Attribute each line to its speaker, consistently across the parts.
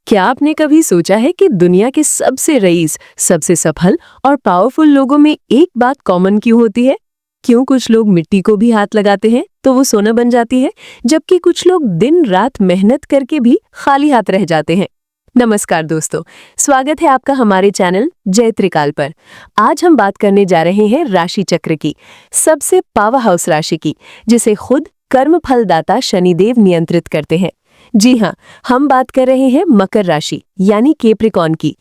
Speaker 1: क्या आपने कभी सोचा है कि दुनिया के सबसे रईस, सबसे सफल और पावरफुल लोगों में एक बात कॉमन क्यों होती है? क्यों कुछ लोग मिट्टी को भी हाथ लगाते हैं तो वो सोना बन जाती है, जबकि कुछ लोग दिन रात मेहनत करके भी खाली हाथ रह जाते हैं? नमस्कार दोस्तों, स्वागत है आपका हमारे चैनल जय त्रिकाल पर। आज हम बात करने जा रहे हैं राशि चक्र की, सबसे पावर हाउस राशि की, जिसे खुद कर्मफलदाता शनिदेव नियंत्रित करते हैं। जी हाँ, हम बात कर रहे हैं मकर राशि यानी कैप्रिकॉर्न की।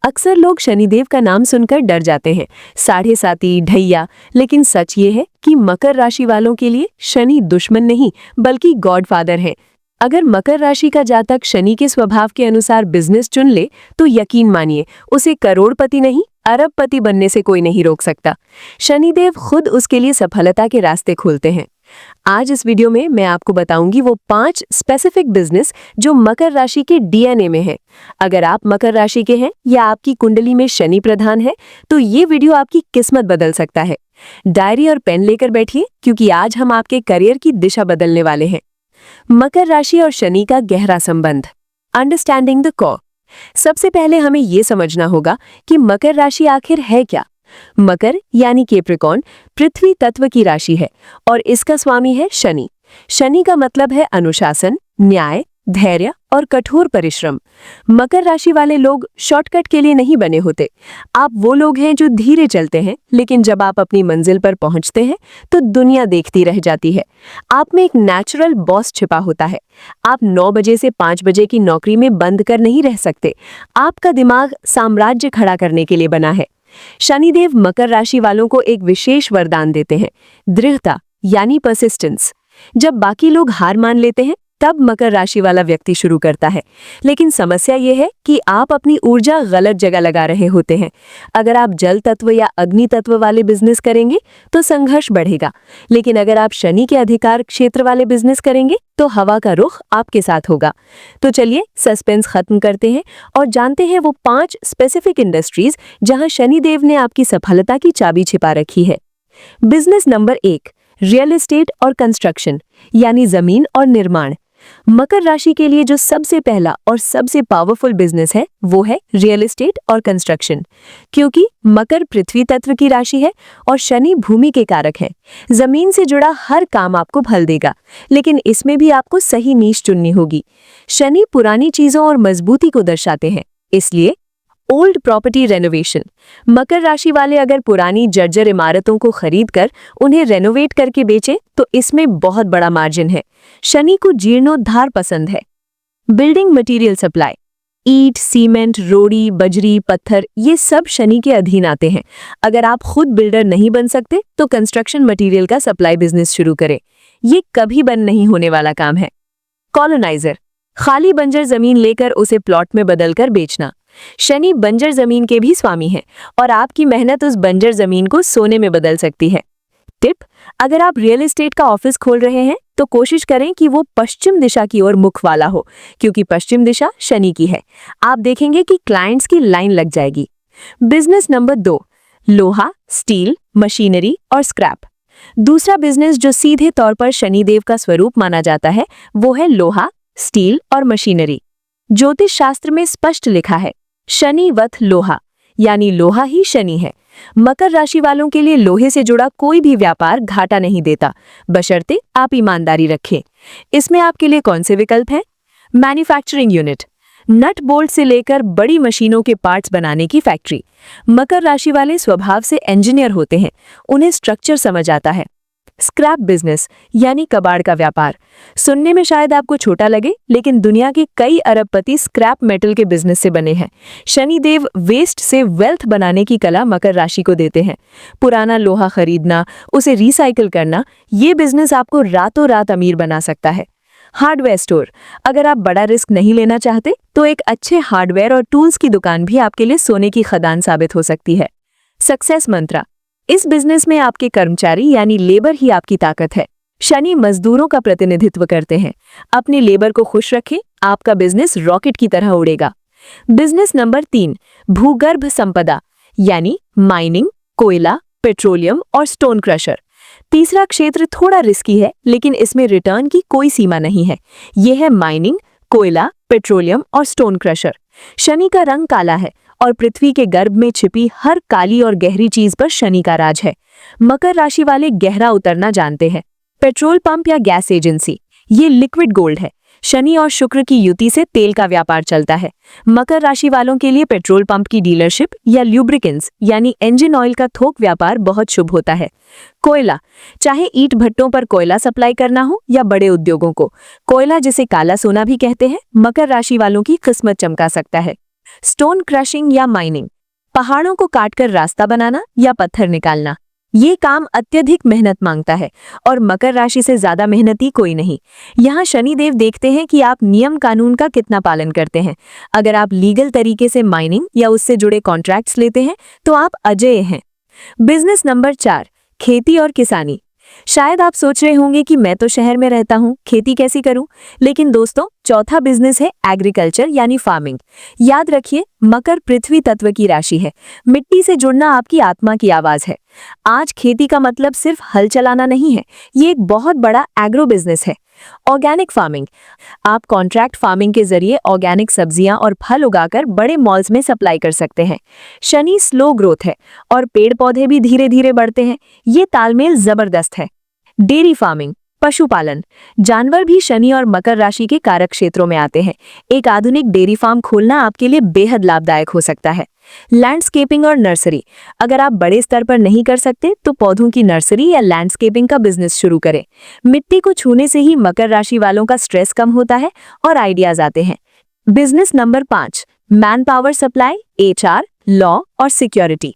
Speaker 1: अक्सर लोग शनिदेव का नाम सुनकर डर जाते हैं, साढ़े साती, ढैया, लेकिन सच ये है कि मकर राशि वालों के लिए शनि दुश्मन नहीं बल्कि गॉडफादर है। अगर मकर राशि का जातक शनि के स्वभाव के अनुसार बिजनेस चुन ले तो यकीन मानिए उसे करोड़पति नहीं अरबपति बनने से कोई नहीं रोक सकता। शनिदेव खुद उसके लिए सफलता के रास्ते खोलते हैं। आज इस वीडियो में मैं आपको बताऊंगी वो 5 स्पेसिफिक बिजनेस जो मकर राशि के डीएनए में है। अगर आप मकर राशि के हैं या आपकी कुंडली में शनि प्रधान है तो ये वीडियो आपकी किस्मत बदल सकता है। डायरी और पेन लेकर बैठिए क्योंकि आज हम आपके करियर की दिशा बदलने वाले हैं। मकर राशि और शनि का गहरा संबंध, अंडरस्टैंडिंग द कॉर। सबसे पहले हमें यह समझना होगा कि मकर राशि आखिर है क्या। मकर यानी कैप्रिकॉर्न पृथ्वी तत्व की राशि है और इसका स्वामी है शनि। शनि का मतलब है अनुशासन, न्याय, धैर्य और कठोर परिश्रम। मकर राशि वाले लोग शॉर्टकट के लिए नहीं बने होते। आप वो लोग हैं जो धीरे चलते हैं, लेकिन जब आप अपनी मंजिल पर पहुंचते हैं तो दुनिया देखती रह जाती है। आप में एक नेचुरल बॉस छिपा होता है। आप 9 बजे से 5 बजे की नौकरी में बंद कर नहीं रह सकते। आपका दिमाग साम्राज्य खड़ा करने के लिए बना है। शनिदेव मकर राशि वालों को एक विशेष वरदान देते हैं, दृढ़ता यानी परसिस्टेंस। जब बाकी लोग हार मान लेते हैं तब मकर राशि वाला व्यक्ति शुरू करता है। लेकिन समस्या यह है कि आप अपनी ऊर्जा गलत जगह लगा रहे होते हैं। अगर आप जल तत्व या अग्नि तत्व वाले बिजनेस करेंगे तो संघर्ष बढ़ेगा, लेकिन अगर आप शनि के अधिकार क्षेत्र वाले बिजनेस करेंगे तो हवा का रुख आपके साथ होगा। तो चलिए सस्पेंस खत्म करते हैं और जानते हैं वो 5 स्पेसिफिक इंडस्ट्रीज जहां शनिदेव ने आपकी सफलता की चाबी छिपा रखी है। बिजनेस नंबर 1, रियल एस्टेट और कंस्ट्रक्शन यानी जमीन और निर्माण। मकर राशि के लिए जो सबसे पहला और सबसे पावरफुल बिजनेस है वो है रियल एस्टेट और कंस्ट्रक्शन। क्योंकि मकर पृथ्वी तत्व की राशि है और शनि भूमि के कारक है। जमीन से जुड़ा हर काम आपको फल देगा, लेकिन इसमें भी आपको सही नीश चुननी होगी। शनि पुरानी चीजों और मजबूती को दर्शाते हैं, इसलिए ओल्ड प्रॉपर्टी रेनोवेशन। मकर राशि वाले अगर पुरानी जर्जर इमारतों को खरीदकर उन्हें रेनोवेट करके बेचें तो इसमें बहुत बड़ा मार्जिन है। शनि को जीर्णोद्धार पसंद है। बिल्डिंग मटेरियल सप्लाई, ईंट, सीमेंट, रोड़ी, बजरी, पत्थर, ये सब शनि के अधीन आते हैं। अगर आप खुद बिल्डर नहीं बन सकते तो कंस्ट्रक्शन मटेरियल का सप्लाई बिजनेस शुरू करें। ये कभी बंद नहीं होने वाला काम है। कॉलोनाइजर, खाली बंजर जमीन लेकर उसे प्लॉट में बदलकर बेचना। शनि बंजर जमीन के भी स्वामी हैं और आपकी मेहनत उस बंजर जमीन को सोने में बदल सकती है। टिप, अगर आप रियल एस्टेट का ऑफिस खोल रहे हैं तो कोशिश करें कि वो पश्चिम दिशा की ओर मुख वाला हो, क्योंकि पश्चिम दिशा शनि की है। आप देखेंगे कि क्लाइंट्स की लाइन लग जाएगी। बिजनेस नंबर 2, लोहा, स्टील, मशीनरी और स्क्रैप। दूसरा बिजनेस जो सीधे तौर पर शनिदेव का स्वरूप माना जाता है वो है लोहा, स्टील और मशीनरी। ज्योतिष शास्त्र में स्पष्ट लिखा है, शनिवत लोहा, यानी लोहा ही शनि है। मकर राशि वालों के लिए लोहे से जुड़ा कोई भी व्यापार घाटा नहीं देता, बशर्ते आप ईमानदारी रखें। इसमें आपके लिए कौन से विकल्प हैं? मैन्युफैक्चरिंग यूनिट, नट बोल्ट से लेकर बड़ी मशीनों के पार्ट्स बनाने की फैक्ट्री। मकर राशि वाले स्वभाव से इंजीनियर होते हैं, उन्हें स्ट्रक्चर समझ आता है। स्क्रैप बिजनेस यानी कबाड़ का व्यापार। सुनने में शायद आपको छोटा लगे, लेकिन दुनिया के कई अरबपति स्क्रैप मेटल के बिजनेस से बने हैं। शनिदेव वेस्ट से वेल्थ बनाने की कला मकर राशि को देते हैं। पुराना लोहा खरीदना, उसे रिसाइकिल करना, ये बिजनेस आपको रातों रात अमीर बना सकता है। हार्डवेयर स्टोर, अगर आप बड़ा रिस्क नहीं लेना चाहते तो एक अच्छे हार्डवेयर और टूल्स की दुकान भी आपके लिए सोने की खदान साबित हो सकती है। सक्सेस मंत्रा, इस बिजनेस में आपके कर्मचारी यानी लेबर ही आपकी ताकत है। शनि मजदूरों का प्रतिनिधित्व करते हैं। अपने लेबर को खुश रखें, आपका बिजनेस रॉकेट की तरह उड़ेगा। बिजनेस नंबर 3, भूगर्भ संपदा यानी माइनिंग, कोयला, पेट्रोलियम और स्टोन क्रशर। तीसरा क्षेत्र थोड़ा रिस्की है, लेकिन इसमें रिटर्न की कोई सीमा नहीं है। यह है माइनिंग, कोयला, पेट्रोलियम और स्टोन क्रशर। शनि का रंग काला है और पृथ्वी के गर्भ में छिपी हर काली और गहरी चीज पर शनि का राज है। मकर राशि वाले गहरा उतरना जानते हैं। पेट्रोल पंप या गैस एजेंसी, ये लिक्विड गोल्ड है। शनि और शुक्र की युति से तेल का व्यापार चलता है। मकर राशि वालों के लिए पेट्रोल पंप की डीलरशिप या ल्यूब्रिकेंट्स यानी इंजन ऑयल का थोक व्यापार बहुत शुभ होता है। कोयला, चाहे ईंट भट्टों पर कोयला सप्लाई करना हो या बड़े उद्योगों को, कोयला जिसे काला सोना भी कहते हैं, मकर राशि वालों की किस्मत चमका सकता है। स्टोन क्रशिंग या माइनिंग, पहाड़ों को काटकर रास्ता बनाना या पत्थर निकालना, ये काम अत्यधिक मेहनत मांगता है और मकर राशि से ज्यादा मेहनती कोई नहीं। यहाँ शनिदेव देखते हैं कि आप नियम कानून का कितना पालन करते हैं। अगर आप लीगल तरीके से माइनिंग या उससे जुड़े कॉन्ट्रैक्ट्स लेते हैं तो आप अजेय हैं। बिजनेस नंबर 4, खेती और किसानी। शायद आप सोच रहे होंगे कि मैं तो शहर में रहता हूँ, खेती कैसी करूं? लेकिन दोस्तों, चौथा बिजनेस है एग्रीकल्चर यानी फार्मिंग। याद रखिए, मकर पृथ्वी तत्व की राशि है। मिट्टी से जुड़ना आपकी आत्मा की आवाज है। आज खेती का मतलब सिर्फ हल चलाना नहीं है, ये एक बहुत बड़ा एग्रो बिजनेस है। ऑर्गेनिक फार्मिंग, आप कॉन्ट्रैक्ट फार्मिंग के जरिए ऑर्गेनिक सब्जियां और फल उगाकर बड़े मॉल्स में सप्लाई कर सकते हैं। शनि स्लो ग्रोथ है और पेड़ पौधे भी धीरे धीरे बढ़ते हैं, ये तालमेल जबरदस्त है। डेयरी फार्मिंग, पशुपालन, जानवर भी शनि और मकर राशि के कारक क्षेत्रों में आते हैं। एक आधुनिक डेयरी फार्म खोलना आपके लिए बेहद लाभदायक हो सकता है। लैंडस्केपिंग और नर्सरी, अगर आप बड़े स्तर पर नहीं कर सकते तो पौधों की नर्सरी या लैंडस्केपिंग का बिजनेस शुरू करें। मिट्टी को छूने से ही मकर राशि वालों का स्ट्रेस कम होता है और आइडियाज आते हैं। Business number 5, man power supply, HR, law और सिक्योरिटी।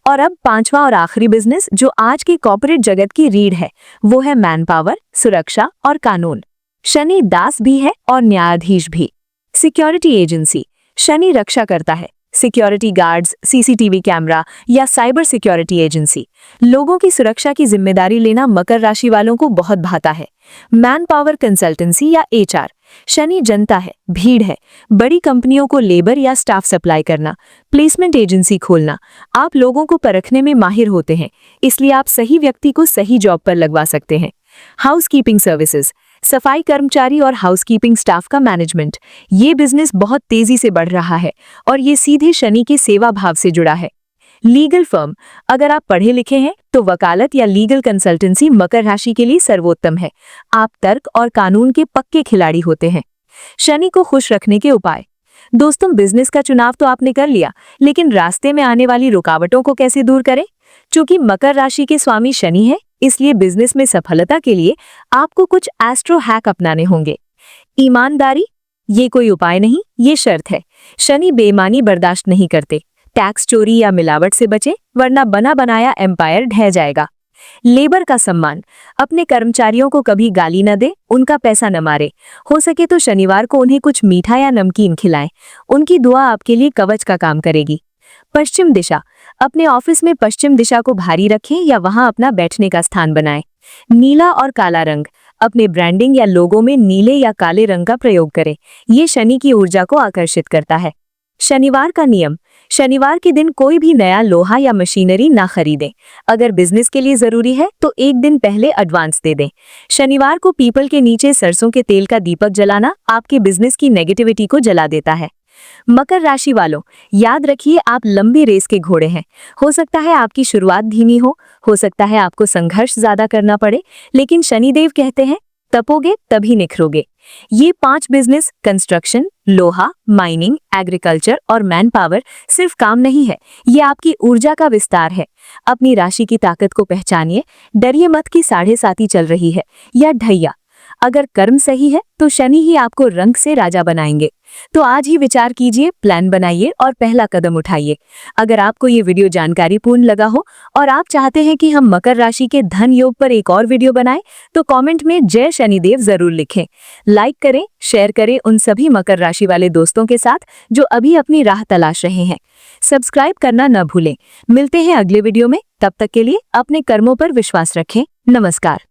Speaker 1: और अब पांचवा और आखिरी बिजनेस जो आज की कॉर्पोरेट जगत की रीढ़ है, वो है मैन पावर, सुरक्षा और कानून। शनि दास भी है और न्यायाधीश भी। सिक्योरिटी एजेंसी, शनि रक्षा करता है। सिक्योरिटी गार्ड्स, CCTV कैमरा या साइबर सिक्योरिटी एजेंसी, लोगों की सुरक्षा की जिम्मेदारी लेना मकर राशि वालों को बहुत भाता है। मैन पावर कंसल्टेंसी या HR, शनि जनता है, भीड़ है। बड़ी कंपनियों को लेबर या स्टाफ सप्लाई करना। प्लेसमेंट एजेंसी खोलना, आप लोगों को परखने में माहिर होते हैं, इसलिए आप सही व्यक्ति को सही जॉब पर लगवा सकते हैं। हाउसकीपिंग सर्विसेज, सफाई कर्मचारी और हाउसकीपिंग स्टाफ का मैनेजमेंट, ये बिजनेस बहुत तेजी से बढ़ रहा है और ये सीधे शनि के सेवा भाव से जुड़ा है। लीगल फर्म, अगर आप पढ़े लिखे हैं तो वकालत या लीगल कंसल्टेंसी मकर राशि के लिए सर्वोत्तम है। आप तर्क और कानून के पक्के खिलाड़ी होते हैं। शनि को खुश रखने के उपाय। दोस्तों, बिजनेस का चुनाव तो आपने कर लिया, लेकिन रास्ते में आने वाली रुकावटों को कैसे दूर करें? चूंकि मकर राशि के स्वामी शनि है, इसलिए बिजनेस में सफलता के लिए आपको कुछ एस्ट्रो हैक अपनाने होंगे। ईमानदारी, ये कोई उपाय नहीं, ये शर्त है। शनि बेईमानी बर्दाश्त नहीं करते। टैक्स चोरी या मिलावट से बचें, वरना बना बनाया एम्पायर ढह जाएगा। लेबर का सम्मान, अपने कर्मचारियों को कभी गाली न दे, उनका पैसा न मारे। हो सके तो शनिवार को उन्हें कुछ मीठा या नमकीन खिलाएं, उनकी दुआ आपके लिए कवच का काम करेगी। पश्चिम दिशा, अपने ऑफिस में पश्चिम दिशा को भारी रखें या वहां अपना बैठने का स्थान बनाएं। नीला और काला रंग, अपने ब्रांडिंग या लोगो में नीले या काले रंग का प्रयोग करें, ये शनि की ऊर्जा को आकर्षित करता है। शनिवार का नियम, शनिवार के दिन कोई भी नया लोहा या मशीनरी ना खरीदें। अगर बिजनेस के लिए जरूरी है तो एक दिन पहले एडवांस दे दें। शनिवार को पीपल के नीचे सरसों के तेल का दीपक जलाना आपके बिजनेस की नेगेटिविटी को जला देता है। मकर राशि वालों, याद रखिए, आप लंबी रेस के घोड़े हैं। हो सकता है आपकी शुरुआत धीमी हो सकता है आपको संघर्ष ज्यादा करना पड़े, लेकिन शनिदेव कहते हैं तपोगे तभी निखरोगे। ये 5 बिजनेस, कंस्ट्रक्शन, लोहा, माइनिंग, एग्रीकल्चर और मैन पावर सिर्फ काम नहीं है, ये आपकी ऊर्जा का विस्तार है। अपनी राशि की ताकत को पहचानिए। डरिए मत कि 7.5 चल रही है या ढैया। अगर कर्म सही है तो शनि ही आपको रंग से राजा बनाएंगे। तो आज ही विचार कीजिए, प्लान बनाइए और पहला कदम उठाइए। अगर आपको ये वीडियो जानकारीपूर्ण लगा हो और आप चाहते हैं कि हम मकर राशि के धन योग पर एक और वीडियो बनाएं, तो कमेंट में जय शनिदेव जरूर लिखें। लाइक करें, शेयर करें उन सभी मकर राशि वाले दोस्तों के साथ जो अभी अपनी राह तलाश रहे हैं। सब्सक्राइब करना न भूलें। मिलते हैं अगले वीडियो में, तब तक के लिए अपने कर्मों पर विश्वास रखें। नमस्कार।